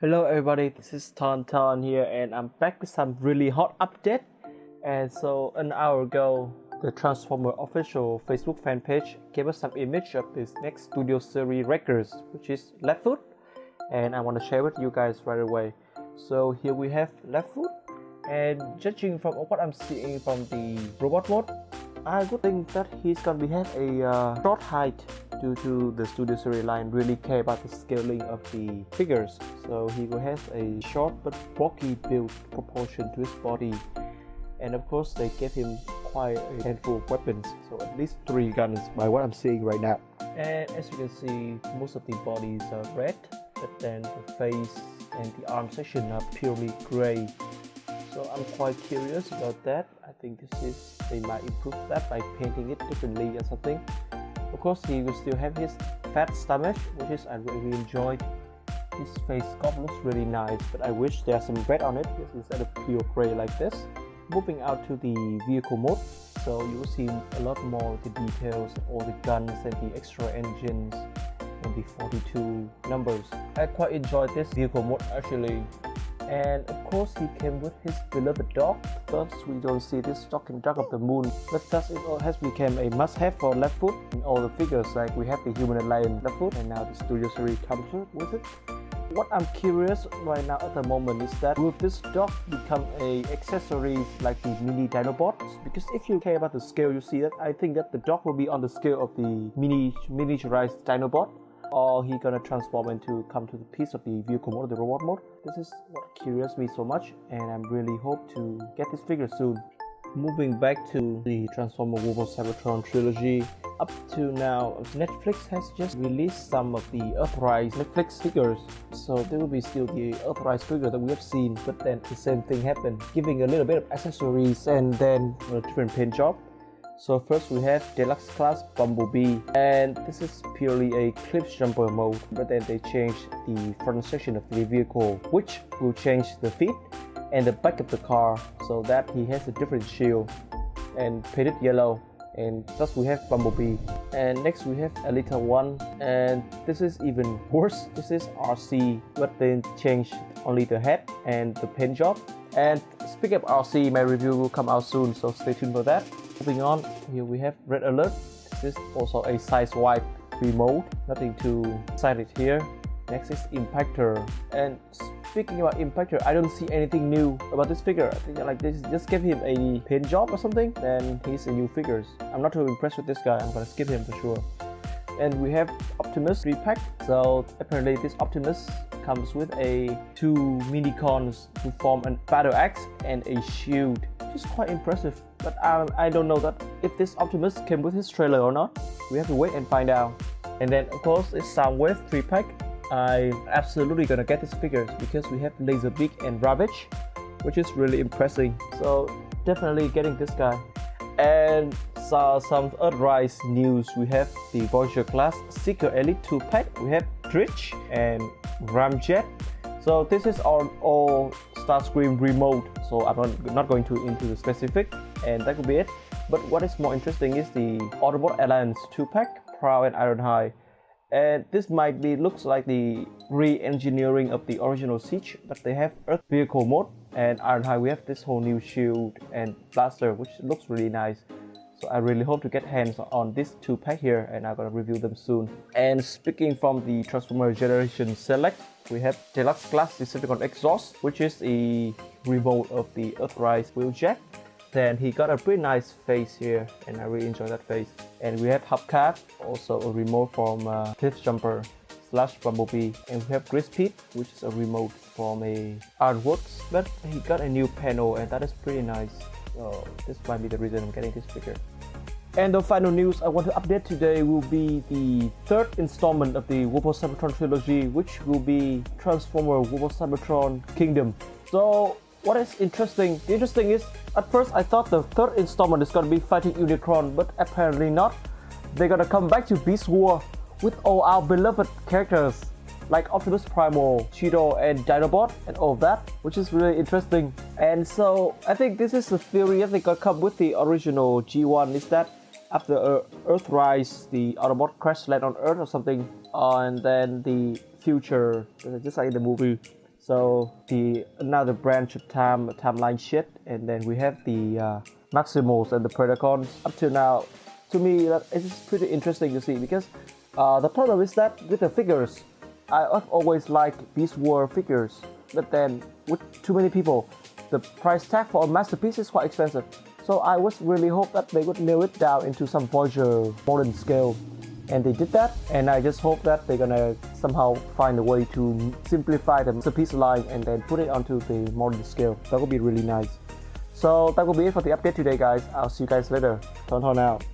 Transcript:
Hello everybody, this is TonTon here and I'm back with some really hot update. And so an hour ago, the Transformer official Facebook fan page gave us some image of this next studio series records, which is Leadfoot, and I want to share with you guys right away. So here we have Leadfoot, and judging from what I'm seeing from the robot mode, I would think that he's gonna have a short height due to the studio series line really care about the scaling of the figures. So he will have a short but bulky build proportion to his body, and of course they gave him quite a handful of weapons, so at least 3 guns by what I'm seeing right now. And as you can see, most of the bodies are red, but then the face and the arm section are purely gray. So I'm quite curious about that. I think they might improve that by painting it differently or something. Of course, he will still have his fat stomach, which is I really enjoyed. His face sculpt looks really nice, but I wish there's some red on it instead of pure gray like this. Moving out to the vehicle mode, so you will see a lot more of the details, all the guns and the extra engines and the 42 numbers. I quite enjoyed this vehicle mode actually. And of course he came with his beloved dog. First we don't see this dog in Dark of the Moon, but thus it has become a must-have for Leadfoot in all the figures. Like we have the human lion Leadfoot, and now the studio series comes with it. What I'm curious right now at the moment is that will this dog become a accessories like the mini Dinobots? Because if you care about the scale, you see that I think that the dog will be on the scale of the miniaturized Dinobot, or he gonna transform into come to the piece of the vehicle mode, the robot mode. This is what curious me so much, and I really hope to get this figure soon. Moving back to the Transformer Cybertron Trilogy, up to now Netflix has just released some of the Earthrise Netflix figures, so there will be still the Earthrise figure that we have seen, but then the same thing happened, giving a little bit of accessories and then a different paint job. So first we have Deluxe Class Bumblebee, and this is purely a cliff jumper mode, but then they changed the front section of the vehicle, which will change the feet and the back of the car, so that he has a different shield and painted yellow, and thus we have Bumblebee. And next we have Alita 1, and this is even worse. This is RC, but they changed only the head and the paint job. And speaking of RC, my review will come out soon, so stay tuned for that. Moving on, here we have Red Alert. This is also a size-wide remote, nothing too excited here. Next is Impactor, and speaking about Impactor, I don't see anything new about this figure. I think like this just give him a paint job or something, then he's a new figure. I'm not too impressed with this guy. I'm gonna skip him for sure. And we have Optimus 3-pack. So apparently this Optimus comes with a 2 mini-cons to form a battle axe and a shield, which is quite impressive. But I don't know that if this Optimus came with his trailer or not. We have to wait and find out. And then of course it's Soundwave 3-pack. I'm absolutely gonna get this figure because we have Laserbeak and Ravage, which is really impressive. So definitely getting this guy. And some Earthrise news, we have the Voyager class Seeker Elite 2-pack. We have Dritch and Ramjet. So this is all Starscream remote, so I'm not going into the specific, and that could be it. But what is more interesting is the Autobot Alliance 2-pack, Prowl and Ironhide. And this looks like the re-engineering of the original Siege, but they have Earth vehicle mode, and Ironhide we have this whole new shield and blaster, which looks really nice. So I really hope to get hands on this 2-pack here, and I'm gonna review them soon. And speaking from the Transformer Generation Select, we have Deluxe Class Decepticon Exhaust, which is a remote of the Earthrise Wheeljack. Then he got a pretty nice face here, and I really enjoy that face. And we have Hubcap, also a remote from Cliff Jumper / Bumblebee. And we have Grispete, which is a remote from a Artworks, but he got a new panel, and that is pretty nice. So this might be the reason I'm getting this figure. And the final news I want to update today will be the 3rd installment of the Cybertron Trilogy, which will be Transformer Cybertron Kingdom. So what is interesting? The interesting is, at first I thought the 3rd installment is gonna be fighting Unicron, but apparently not. They're gonna come back to Beast War with all our beloved characters like Optimus Primal, Cheeto and Dinobot and all of that, which is really interesting. And so I think this is the theory that they gonna come with the original G1, is that after Earthrise, the Autobot crash land on Earth or something, and then the future, just like in the movie, So the another branch of timeline shit, and then we have the Maximals and the Predacons. Up to now, to me, it's pretty interesting to see because the problem is that with the figures, I've always liked Beast War figures, but then with too many people, the price tag for a masterpiece is quite expensive. So I was really hope that they would nail it down into some Voyager modern scale. And they did that, and I just hope that they're gonna somehow find a way to simplify the masterpiece line and then put it onto the modern scale. That would be really nice. So that will be it for the update today, guys. I'll see you guys later. TonTon out.